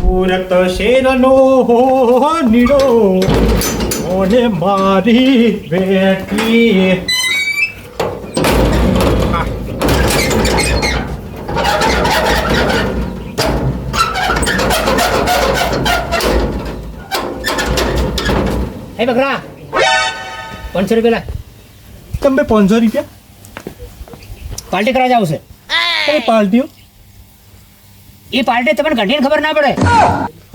સુરત શેરનો નીડો ઓને મારી બેટી એ બકરા 500 રૂપિયા તમે 500 રૂપિયા પાર્ટી કરા જાવ છે કઈ પાર્ટીઓ એ પાર્ટી તમને ઘંટીને ખબર ના પડે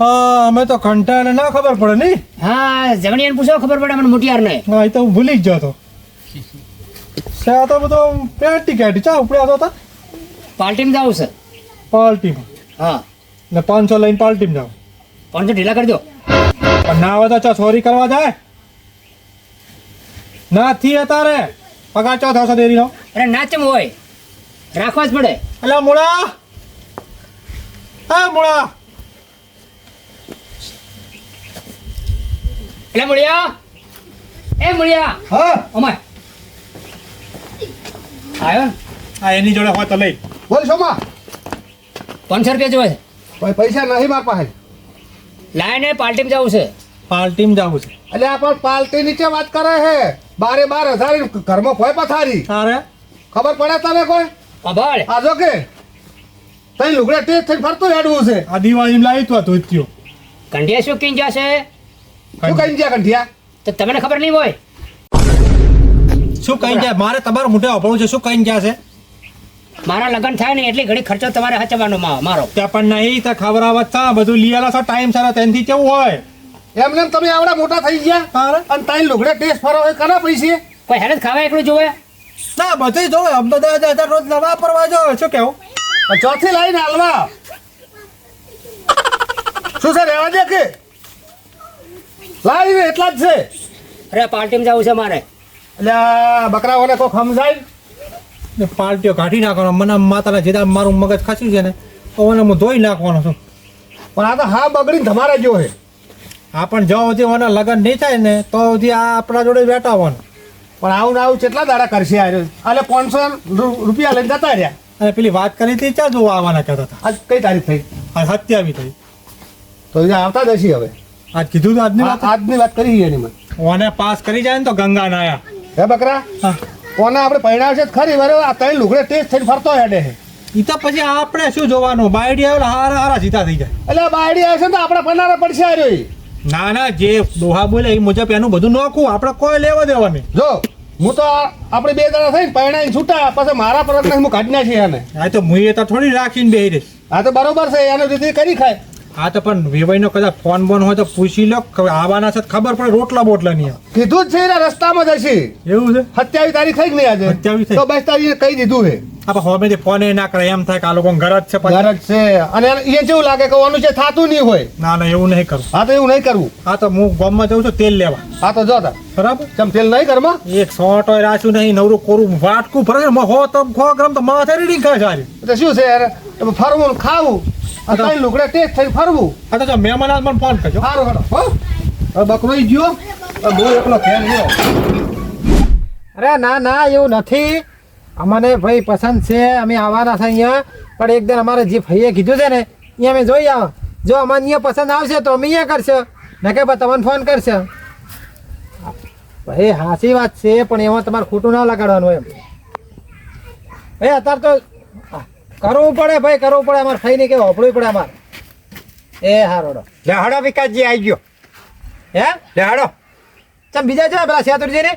હા અમે તો કંટાળે ના ખબર પડે નહીં હા જગણીયાને પૂછો ખબર પડે મને મોટિયારને હા એ તો હું ભૂલી જ જતો શા તો બધો પેટી કેટી ચા ઉપડે આવતો હતા પાર્ટીમાં જાવ છે પાર્ટીમાં હા ને 500 લઈને પાર્ટીમાં જાવ 500 ઢીલા કરી દો પણ ના આવે તો ચા ચોરી કરવા જાય નાથી તારે પગાર ચો થશે દેરીનો અરે નાચમ હોય રાખવા જ પડે અલા મુળા હા મુળા એટલે મળ્યા એ મળ્યા હા અમાય આવ્યો આ એની જોડે હોય તો લઈ બોલ સોમા 500 રૂપિયા જોવે છે ભાઈ પૈસા નહીં માર પાસે લાઈને પાર્ટીમાં જવું છે પાર્ટીમાં જવું છે એટલે આ પણ પાલટી નીચે વાત કરે છે 12,000 ઘરમાં કોઈ પથારી તારે ખબર પડે તને કોઈ અભાળ આજો કે તઈ લુગડા ટેસ્ટ થઈને ફરતું હેડવું છે આ દિવાળીમાં લાવી તો ધોત્યો કંઢિયા શું કીન જશે શું કઈ ગયા કંઠિયા તો તમને ખબર નહીં હોય શું કઈ જાય મારે તમારું મોઢે અભળું છે શું કઈ ગયા છે મારા લગ્ન થાય ને એટલી ઘડી ખર્ચો તમારે હચવાનો મારો ત્યાં પણ નહીં તો ખબર આવત છે બધું લઈ આલો છો ટાઈમ સારા તેનથી કેવું હોય એમને એમ તમે આવડા મોટા થઈ ગયા તારે અને તઈ લુગડા ટેસ્ટ ફરો એ કના પૈસે કોઈ હેડત ખાવા એકલું જોવે ના બધું જોવે આમ તો 10,000 રોજ નવા પરવા જો શું કેવું ચોથી લાઈને હાલવા શું છે રહેવા દે કે લાવીને એટલા જ છે અરે પાર્ટીમાં જવું છે મારે એટલે આ બકરાઓને કોઈ સમજાય ને પાર્ટીઓ કાઢી નાખવાનો મને માતાના જેદા મારું મગજ ખસી છે ને તો મને હું ધોઈ નાખવાનો છું પણ આ તો હા બગડીને તમારે જો છે આ પણ જો સુધી મને લગ્ન નહીં થાય ને તો સુધી આ આપણા જોડે બેઠાવાનું પણ આવું ને આવું કેટલા દાડા કરશે આ એટલે 500 રૂપિયા લઈને જતા રહ્યા અને પેલી વાત કરી હતી ક્યાં જોવા આવવાના કહેતા હતા આજ કઈ તારીખ થઈ આજ 27 થઈ તો એ આવતા જ હશે હવે આજ કીધું તો આજની વાત આજની વાત કરી એની મને ઓને પાસ કરી જાય ને તો ગંગા નાયા હે બકરા હા કોને આપણે પૈણાવશે જ ખરી બરાબર આ ત્રણ લુગડે ટેસ્ટ થઈને ફરતો હેડે છે ઈ તો પછી આપણે શું જોવાનું બાયડી આવે હારા હારા સીધા થઈ જાય એટલે આ બાયડી આવશે ને તો આપણે પનારા પડશે આ રહ્યો ઈ. ના ના જે દોહા બોલે એ મુજબ એનું બધું નોખું આપણે કોઈ લેવા દેવા નહીં જો હું તો આપણે 2 દાડા થઈને પૈણાઈને છૂટા પછી મારા પરત હું કાઢી નાખી એને આ તો મુએ તો થોડી રાખીને બેહી રહીશ આ તો બરોબર છે એને રીતે કરી ખાય આ તો પણ વેવાઈનો કદાચ ફોન બોન હોય તો પૂછી લો કે આવવાના છે તો ખબર પડે રોટલા બોટલા નહીં આવે. કીધું જ છે એના રસ્તામાં જ હશે એવું છે 27 તારીખ થઈ કે નહીં આજે 27 થઈ. તો 22 તારીખે કહી દીધું છે આપણે હોમેથી ફોન એ ના કરે એમ થાય કે આ લોકો ઘર જ છે પછી. ઘર જ છે અને એ કેવું લાગે કે ઓનું છે થાતું નહીં હોય ના ના એવું નહીં કરું હા તો એવું નહીં કરવું આ તો હું ગામમાં જઉં છું તેલ લેવા હા તો જો તા બરાબર ચમ તેલ નહીં ઘરમાં એક સોટો રાખ્યું નહીં નવરું કોરું વાટકું ફરે ને હો તો 100 ગ્રામ તો માથે રીડિંગ ખાય સારી તો શું છે યાર ફરવું ને ખાવું અને ત્રણ લુગડા ટેસ્ટ થઈને ફરવું આ તો જો મહેમાન આવે મને ફોન કરજો સારું હેડો હો હવે બકરો ઈ ગયો હવે બહુ એકલો ફેર ગયો અરે ના ના એવું નથી અમને ભાઈ પસંદ છે અમે આવવાના છે અહીંયા પણ એકદમ અમારે જે ભાઈએ કીધું છે ને અહીંયા અમે જોઈ આવો જો અમને અહીંયા પસંદ આવશે તો અમે અહીંયા કરશે ને કે ભાઈ તમને ફોન કરશે ભાઈ હાસી વાત છે પણ એમાં તમારે ખોટું ના લગાડવાનું એમ ભાઈ અત્યારે તો કરવું પડે ભાઈ કરવું પડે અમારે ભાઈને કે હોપડવું પડે અમારે એ હારો લે હડો વિકાસજી આવી ગયો હે લે હડો ચમ બીજા છે પેલા સેતુરજીને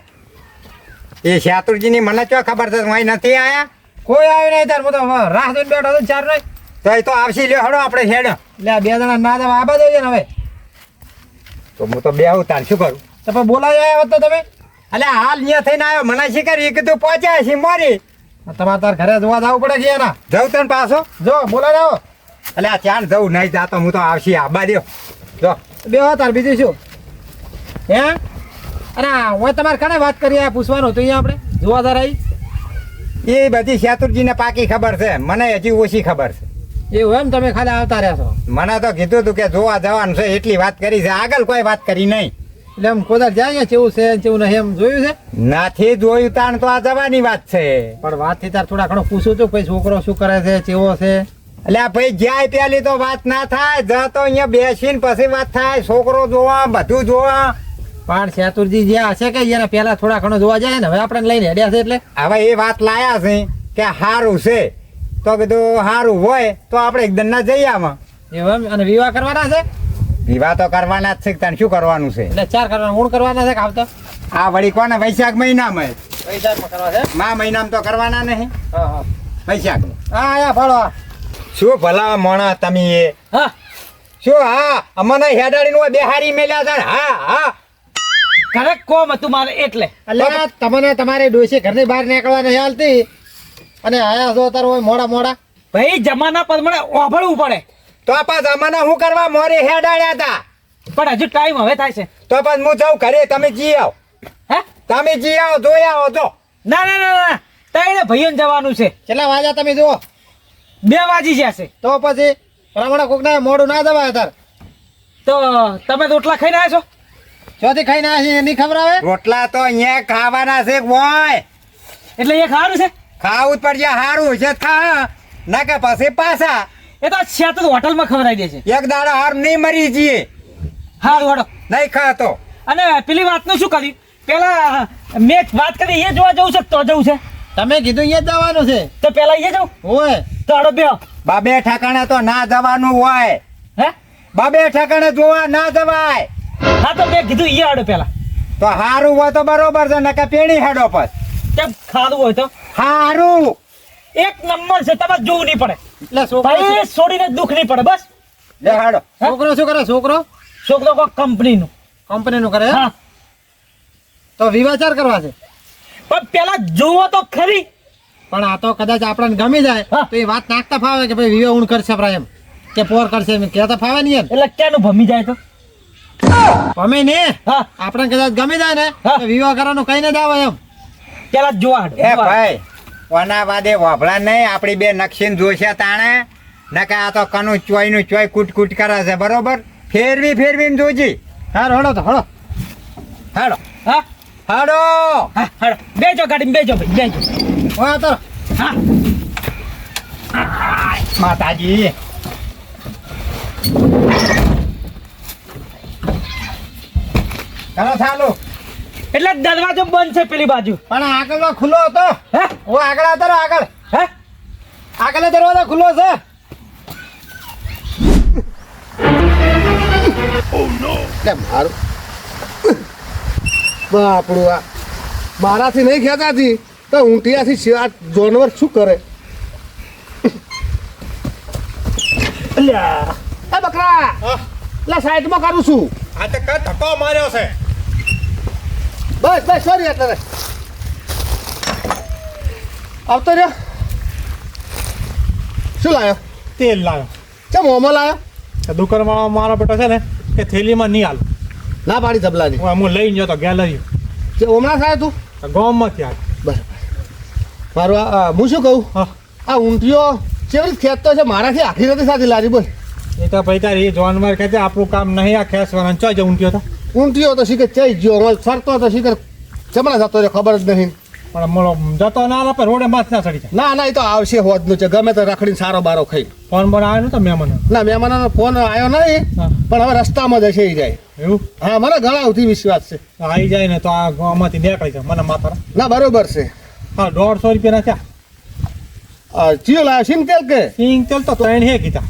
એ શાતુરજીની મને ચો ખબર છે અહીં નથી આયા કોઈ આવ્યું નહીં તાર હું તો રાહ જોઈને બેઠો હતો ચાર નહીં તો એ તો આવશે લ્યો હડો આપણે હેડ એટલે આ 2 જણા ના તમે આબા જોઈએ ને હવે તો હું તો બે તાર શું કરું તો પણ બોલાવી આવ્યા હોત તો તમે એટલે હાલ અહીંયા થઈને આવ્યો મને શીખર એ કીધું પહોંચ્યા છે મોરી તમારે તાર ઘરે જોવા જવું પડે છે એના જવું તને પાછો જો બોલાવી આવો એટલે આ ચાર જવું નહીં જાતો હું તો આવશે આબા દ્યો જો બે તાર બીજું શું હે અરે હું તમારે કને વાત કરી આ પૂછવાનું હતું અહીંયા આપણે જોવા તાર આવી એ બધી શાતુરજીને પાકી ખબર છે મને હજી ઓછી ખબર છે એવું એમ તમે ખાલી આવતા રહ્યા છો મને તો કીધું તું કે જોવા જવાનું છે એટલી વાત કરી છે આગળ કોઈ વાત કરી નહીં એટલે એમ કોદાર જાય અહીંયા કેવું છે કેવું નહીં એમ જોયું છે નથી જોયું તાણ તો આ જવાની વાત છે પણ વાતથી તાર થોડા ઘણો પૂછું છું પછી છોકરો શું કરે છે કેવો છે એટલે આ ભાઈ જ્યાં પેલી તો વાત ના થાય જ તો અહીંયા બેસીને પછી વાત થાય છોકરો જોવા બધું જોવા. પણ શેતુરજી જે હશે કે એને પેલા થોડા ઘણો જોવા જાય ને હવે આપણે લઈને હેડ્યા છે એટલે હવે એ વાત લાયા છે કે સારું છે તો કીધું સારું હોય તો આપણે એકદમ ના જઈએ આમાં. એમ અને વિવાહ કરવાના છે વિવાહ તો કરવાના જ છે તને શું કરવાનું છે એટલે 4 કરવાના મૂળ કરવાના છે કે આવતા આ વળી કોને વૈશાખ મહિનામાં વૈશાખમાં કરવા છે મા મહિનામાં તો કરવાના નહીં હા વૈશાખ હા આયા ફળો શું ભલા મોણા તમે એ હા શું હા અમને હેડાડીનું બેહારી મેલ્યા છે હા હા કરેક્ટ કોમ હતું મારે એટલે એટલે તમને તમારી ડોશી ઘરની બહાર નીકળવા નહીં હાલતી અને આયા છો તાર હોય મોડા ભાઈ જમાના પ્રમાણે ઓભળવું પડે તો પાછ અમને શું કરવા મોરે હેડાડ્યા હતા પણ હજુ ટાઈમ હવે થાય છે તો પાછ હું જાઉં ઘરે તમે જી આવો હે તમે જી આવો જોઈ આવો જો ના ના ના ના તાઈને ભાઈઓને જવાનું છે કેટલા વાગ્યા તમે જુઓ 2 વાગી જશે તો પછી પ્રમાણે કોકના મોડું ના દવાય તાર તો તમે તો રોટલા ખાઈને આવ્યા છો ચોથી ખાઈને આવ્યા છે એની ખબર આવે રોટલા તો અહીંયા ખાવાના છે હોય એટલે એ ખાવાનું છે ખાવું જ પડશે સારું છે ખા ના કે પછી પાછા એ તો છે તો હોટલમાં ખવડાવી દે છે એક દાડો હાર નહીં મરી જઈએ હારું હાડો નહીં ખાતો અને પેલી વાતનું શું કર્યું પેલા મેં વાત કરી એ જોવા જવું છે તો જવું છે તમે કીધું અહીંયા જ જવાનું છે તો પેલા એ જવું ઓય તો હાડો બે બાબે ઠાકાણે તો ના જવાનું હોય હે બાબે ઠાકાણે જોવા ના જવાય હા તો મેં કીધું એ હાડો પેલા તો હારું હોય તો બરોબર છે નકે પેણી હેડો પર કેમ ખાધું હોય તો હારું એક નંબર છે તમારે જોવું નહીં પડે એટલે છોકરો ભાઈ છોડીને દુઃખ નહીં પડે બસ લે હાડો છોકરો શું કરે છોકરો છોકરો કોઈ કંપનીનું કંપનીનું કરે હા તો વિવાચાર કરવા છે પણ પેલા જોવો તો ખરી પણ આ તો કદાચ આપણને ગમી જાય હા. તો એ વાત નાખતા ફાવે કે ભાઈ વિવાહ ઊણ કરશે આપણા એમ કે પોર કરશે એમ કહેતા ફાવે નહીં એમ એટલે ક્યાંનું ભમી જાય તો અમે ને હા આપણે કદાચ ગમી જાય ને હા. તો વિવાહ કરવાનું કઈ ને જ આવે એમ પેલા જોવા હાડો એ ભાઈ ઓના વાદે વાભળા નહીં આપણી બે નકશીન જોશે તાણે નકે આ તો કનું ચોયનું ચોય કૂટ કૂટ કરે છે બરોબર ફેરવીને જોજી હાર હળો તો હળો હાડો હા હાડો હા હાડો બેજો ગાડીમાં બેજો ભાઈ બેજો હા તો હા માતાજી ચાલો ચાલો એટલે દરવાજો બંધ છે પેલી બાજુ પણ આગળ ખુલ્લો હતો હે ઓ આગળ આવતો રહો, આગળ હે આગળ દરવાજો ખુલ્લો છે લે મારું બાપડું આ મારાથી નહીં ખેંચાતી તો ઊંટિયાથી આ જાનવર શું કરે એ બકરા લે સાઈડમાં કરું છું આ તો કઈ ધક્કો માર્યો છે બસ બસ સોરી એટલે આવતો રહ્યો શું લાયો તેલ લાવ્યો ચમ મોમાં લાયો દુકાનવાળો મારો બેટો છે ને કે થેલીમાં નહીં હાલ ના પાડી જબલાની હું લઈને જતો ગેલેરી જે ઓમણા થાય તું ગામમાંથી હાલ બસ મારું હું શું કહું હા આ ઊંટિયો કેવી રીતે ખેંચતો છે મારાથી આખી નથી સાથી લારી બોલ એ તો ભાઈ તારી એ જાનવર કહે છે આપણું કામ નહીં આ ખેંચવાનું ચો જ ઊંટ્યો તો ઊંટિયો તો શીખર ચઈ ગયો અમારે ફરતો તો શીખર જમણા જતો રહ્યો ખબર જ નહીં પણ મળો જતો ના આવે રોડે માથ ના ચડી જાય ના ના એ તો આવશે હોદનું છે ગમે તો રખડીને સારો બારો ખાઈ ફોન બોન આવ્યો નતો મહેમાનો ના મહેમાનોનો ફોન આવ્યો નહીં હા. પણ હવે રસ્તામાં જશે એ જાય એવું હા મને ઘણા સુધી વિશ્વાસ છે આવી જાય ને તો આ ગામમાંથી નીકળી જાય મને માથા ના બરોબર છે હા 150 રૂપિયા થયા ચિયો લાવ્યો સિંગ તેલ કે સિંગ તેલ તો 3 હે કીધા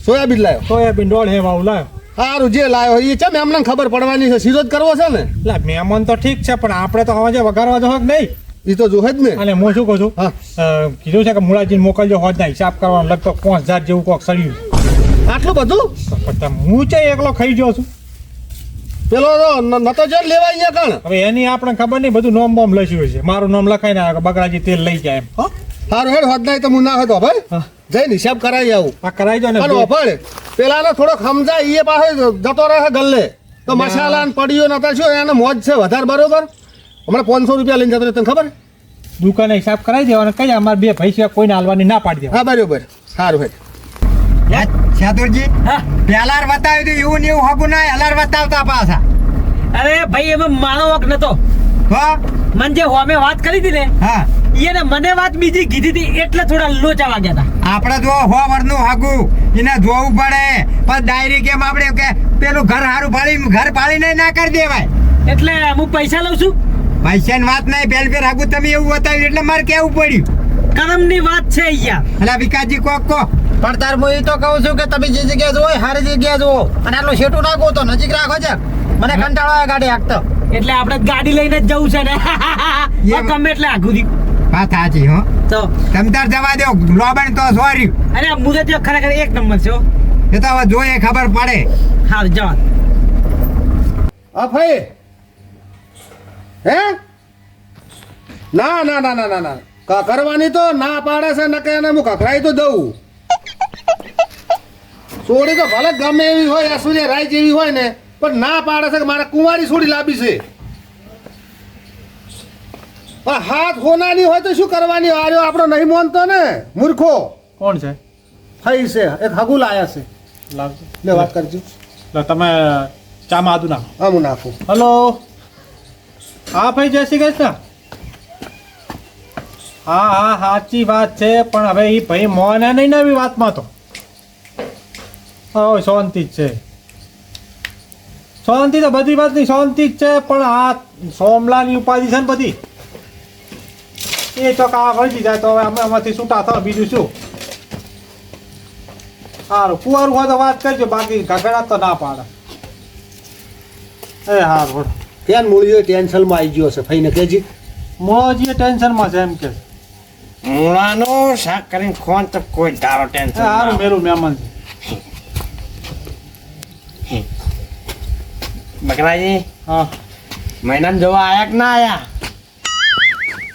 સોયાબીન લાવ્યો સોયાબીન 1.5 હે વાવ લાવ્યો સારું જે લાવ્યો એ છે એમને ખબર પડવાની છે સીધો જ કરવો છે ને એટલે મહેમાન તો ઠીક છે પણ આપણે તો હવે વઘારવા જો નહીં એ તો જોહે જ ને અને હું શું કહું છું હા કીધું છે કે મુળાજીને મોકલજો હોજના હિસાબ કરવાનો લગભગ 5000 જેવું કોક સડ્યું આટલું બધું પણ હું છે એકલો ખાઈ ગયો છું પેલો નતો જો લેવા અહીંયા કણ હવે એની આપણે ખબર નહીં બધું નોમ બોમ લખ્યું છે મારું નામ લખાઈને આવ્યો કે બગડાજી તેલ લઈ જાય એમ હો સારું હેડ હોદનાય તો હું ના હતો ભાઈ હા. જઈને હિસાબ કરાવી આવું આ કરાવી દો ને અને ઓફળ પેલાનો થોડો સમજાય એ પાસે જતો રહે ગલ્લે તો મસાલા ને પડીઓ નતા શું એને મોજ છે વધારે બરોબર હમણાં 500 રૂપિયા લઈને જતો રહ્યો તને ખબર દુકાને હિસાબ કરાવી દેવાનો કઈ અમારે બે ભાઈ સિવાય કોઈને હાલવાની ના પાડી દેવા હા બરોબર સારું હેડ શાતુરજી હા પેલાર બતાવ્યું હતું એવું ને એવું હગું ના હલાર બતાવતા પાછા અરે ભાઈ એમાં માનો વક નતો હો મને જે હોમે વાત કરી હતી ને હા એને મને વાત બીજી કીધી હતી એટલે થોડા લોચા વાગ્યા હતા. આપણે જો હો વરનું હાગું એને જોવું પડે પણ ડાયરેક્ટ એમ આપણે કે પેલું ઘર હારું પાડી ઘર પાડીને ના કરી દેવાય. એટલે હું પૈસા લઉં છું. પૈસાની વાત નહીં, પહેલ ફેર હાગું તમે એવું બતાવ્યું એટલે મારે કેવું પડ્યું. કરમની વાત છે અહીંયા. અલા વિકાસજી કો પણ તાર હું એ તો કહું છું કે તમે જે જગ્યાએ જુઓ એ સારી જગ્યાએ જુઓ અને આટલું શેઠું નાખો તો નજીક રાખો છે. મને કંટાળો આવે ગાડી હાંકતો. એટલે આપણે ગાડી લઈને જ જવું છે ને ગમે એટલે આઘું થી વાત સાચી હો. તો તમ તાર જવા દો લોબણ તો સોરી અરે મુદત ખરેખર એક નંબર છે હો. એ તો હવે જોઈએ ખબર પડે. હાલ જવા હા ભાઈ હે ના ના ના ના ના ના કરવાની તો ના પાડે છે ને કે એને હું કકરાઈ તો દઉં. સોડી તો ભલે ગમે એવી હોય આસુરી રાઈ જેવી હોય ને પણ ના પાડે છે કે મારે કુંવારી સોડી લાવી છે. પણ હાથ હોનાની હોય તો શું કરવાની? આર્યો આપણો નહીં માનતો ને મૂર્ખો. કોણ છે? ફઈ છે એક હગુ લાયા છે. લાવજો. લે વાત કરજો. લો તમે ચામાં આદુ નાખો. હા હું નાખું. હલો હા ભાઈ જય શ્રી કૃષ્ણ. હા હા સાચી વાત છે પણ હવે એ ભાઈ મોને નહીં ને એવી વાતમાં તો હા શાંતિ જ છે. શાંતિ તો બધી વાતની શાંતિ જ છે પણ આ સોમલાની ઉપાધિ છે ને બધી એ ચોકા વળગી જાય તો હવે અમે એમાંથી છૂટા થાવ બીજું શું. સારું કુંવારું હોય તો વાત કરજો બાકી ઘગડા તો ના પાડે. એ હારું ત્યાં મૂળિયો ટેન્શનમાં આવી ગયો છે ફઈને કેજી. મોજી ટેન્શનમાં છે એમ કે મૂળાનો શાક કરીને ખોન તો કોઈ તારો ટેન્શન સારું મેરું મહેમાન છે. બકરાજી હા મહિનામાં જોવા આયા કે ના આયા?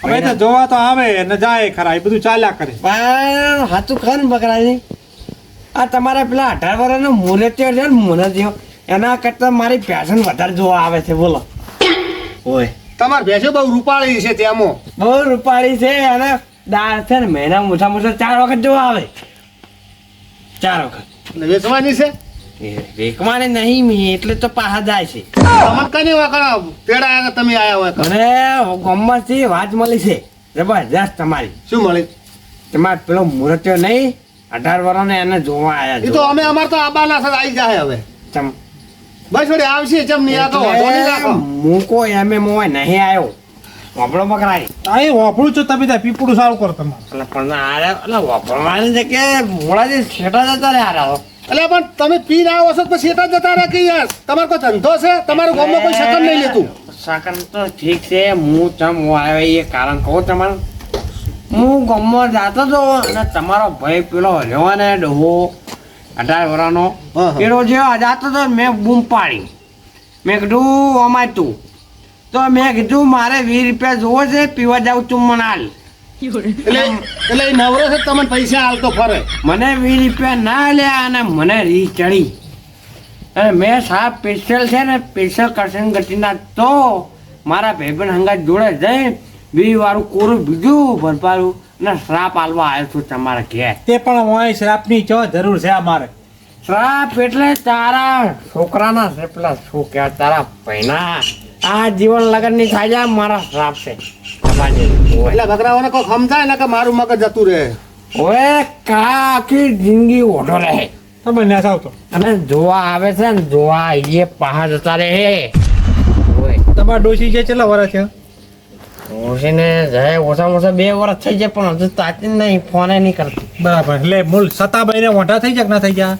હવે તો જોવા તો આવે ને જાય ખરા એ બધું ચાલ્યા કરે. પણ હાચું ખર ને બકરાજી, આ તમારા પેલા 18 વર્ષનો મુરતિયો છે ને મુરતિયો એના કરતા મારી પેશન વધારે જોવા આવે છે. બોલો ઓય તમારે ભેંસો બહુ રૂપાળી છે ત્યાંમાં. બહુ રૂપાળી છે અને દાળ છે ને મહિનામાં ઓછામાં ઓછા 4 વખત જોવા આવે. 4 વખત એટલે વેચવાની છે. વેકવાને નહીં મી એટલે તો પાછા જાય છે. તમારે કઈ વાકડા તેડા આવ્યા તમે આયા હોય અને ગમતથી વાત મળી છે જબરજસ્ત તમારી. શું મળી? તમારે પેલો મુરતિયો નહીં 18 વર્ષનો એને જોવા એ આયા તો અમે અમાર તો આબાના સાથે આવી જાય હવે. ચમ બસ વળી આવશે ચમ નહીં આતો વાંધો નહીં રાખો. હું કોઈ એમ હોય નહીં આવ્યો વાપડો પકડાય આ એ વાપરું છું તમે ત્યાં પીપળું સારું કરો તમારે. એટલે પણ આરે એટલે વાપરવાની છે કે મોડાથી છેટા જતા રે આરા એટલે પણ તમે પીને આવો છો તો પછી એટલા જતા રહે કે યાર તમારો કોઈ ધંધો છે? તમારું ગામમાં કોઈ શકન નહીં લેતું. સાકન તો ઠીક છે હું ચમ આવે એ કારણ કહું તમારું. હું ગામમાં જાતો હતો અને તમારો ભાઈ પેલો રહ્યો ને ડહો 18 વર્ષનો હા, હા. પેલો જે જાતો હતો મેં બૂમ પાડી. મેં કીધું અમાય તું તો મેં કીધું મારે 20 રૂપિયા જોવો છે પીવા જાઉં ચુમ્મન હાલ. એટલે એ નવરો છે તમને પૈસા હાલતો ફરે. મને 20 રૂપિયા ના લ્યા અને મને રી ચડી અને મેં સાહેબ સ્પેશિયલ છે ને સ્પેશિયલ કરશન ગટીના તો મારા ભાઈબંધ હંગાત જોડે જઈ 20 વાળું કોરું બીજું ભરપારું અને શ્રાપ આલવા આવ્યો છું તમારા ઘેર. તે પણ હોય શ્રાપની ચો જરૂર છે અમારે. શ્રાપ એટલે તારા છોકરાના છે પેલા શું કહેવાય તારા ભાઈના આ જીવન લગન ની થાય જાય મારા શ્રાપ છે તમારી ઓય. એટલે બકરાઓને કોઈ સમજાય ને કે મારું મગજ જતું રહે. ઓય કા આખી જિંદગી ઓઢો રહે તમે ને આવતો અને જોવા આવે છે ને જોવા એ પહાડ જતા રે ઓય તમારા ડોશી જે કેટલા વર્ષ છે? ઓછીને જાય ઓછામાં ઓછા 2 વર્ષ થઈ જાય પણ હજુ તાતી નહીં ફોને નહીં કરતી. બરાબર એટલે મૂળ સતાભાઈને મોઢા થઈ જાય કે ના થઈ ગયા?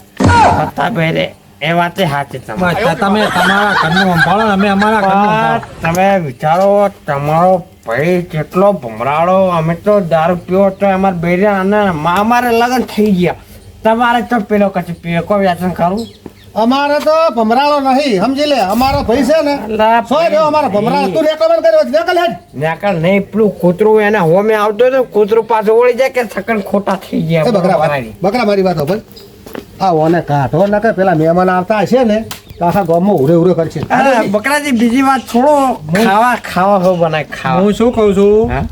હતા પહેરે એ વાત સાચી તમારી. બસ, તમે તમારા ઘરનું સંભાળો ને અમે અમારા ઘરનું પણ સંભાળો. તમે વિચારો તમારો ભાઈ કેટલો ભમરાળો અમે તો દારૂ પીવો તો અમારે બેરે અને અમારે લગ્ન થઈ ગયા તમારે તો પેલો કચ્છ પીવે કોઈ વ્યસન ખરું? અમારે તો ભમરાળો નહીં સમજી લે. અમારો ભાઈ છે ને અલા સો રહ્યો અમારો ભમરાળો. તું રેકમેન્ડ કર્યો છે રેકલ હેડ. નેકળ નહીં પેલું કૂતરું એને હોમે આવતો તો કૂતરું પાછું વળી જાય કે સકન ખોટા થઈ ગયા. એ બકરા બકરા મારી વાત ભાઈ આ ઓને કાઢો ના કે પેલા મહેમાન આવતા હશે ને તો આખા ગામમાં ઉરે ઉરે કરશે. અરે બકરાજી બીજી વાત છોડો ખાવા હો બનાય ખાવા. હું શું કહું છું હા?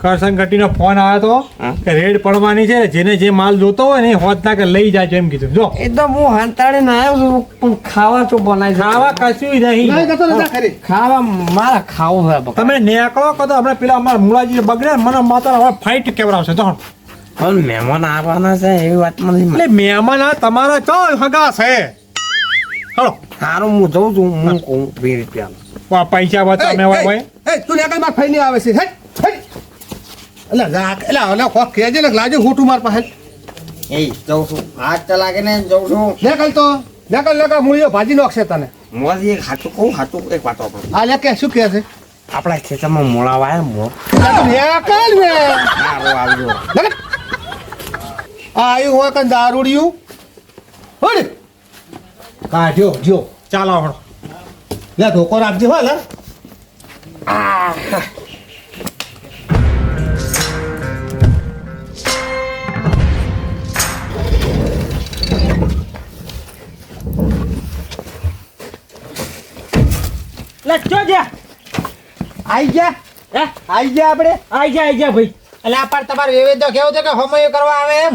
કરશન ઘટીનો ફોન આવ્યો હા. તો કે રેડ પડવાની છે જેને જે માલ જોતો હોય ને એ હોત ના કે લઈ જાય એમ કીધું જો એ તો હું હંતાડીને આવ્યો છું પણ ખાવા તો બનાવી છે. ખાવા કશું નહીં નહીં જતો ને જા ખરી. ખાવા મારા ખાવું છે બકા. તમે નેકળો કહો તો હમણાં પેલા અમારા મુળાજી બગડે ને મને માતા હવે ફાઇટ કેવડાવશે તો પણ મહેમાન આવવાના છે એવી વાત મને એટલે મહેમાન આ તમારા ચો હગા છે હલો સારું હું જઉં છું હું કહું 20 રૂપિયા પૈસા બતા મેં હોય એ તું નેકલ માર ફઈ ની આવે છે હેટ હેટ એટલે જા એટલે ઓલે કોક કેજે ને લાજો હોટું માર પાસે એ જઉં છું હાથ ચલાકે ને જઉં છું નેકલ તો નેકલ મૂળિયો ભાજી નોખશે તને મોજી એક હાચું કહું હાચું એક વાત આપણે આ લે કે શું કહે છે આપણા ખેતરમાં મોળા વાય મોળ નેકલ ને સારું આવજો નેકલ આ આયું હોય કન દારૂડિયું હોડ કાઢ્યો જો ચાલો હળો લે ધોકો રાખજે હો લે લે જો જા આઈ ગયા હે આઈ ગયા આપણે આઈ જા ભાઈ એટલે આ પર તમારે વિવેક તો કેવું છે કે હોમયો કરવા આવે એમ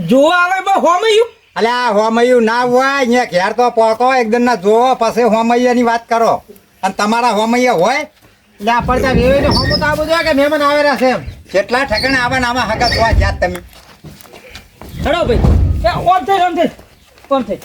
જોવા આવે બા હોમયું અલ્યા હોમૈયું ના હોય અહીંયા ઘેર તો પોકો એકદમ ના જોવો પછી હોમૈયાની વાત કરો અને તમારા હોમૈયા હોય એટલે આ પડતા વિવેક હોમો તો આવું જોઈએ કે મહેમાન આવેલા છે એમ કેટલા ઠેકાણે આવા ને આમાં હગા જોવા જાત તમે હેડો ભાઈ એ ઓમ થઈ ઓમ થઈ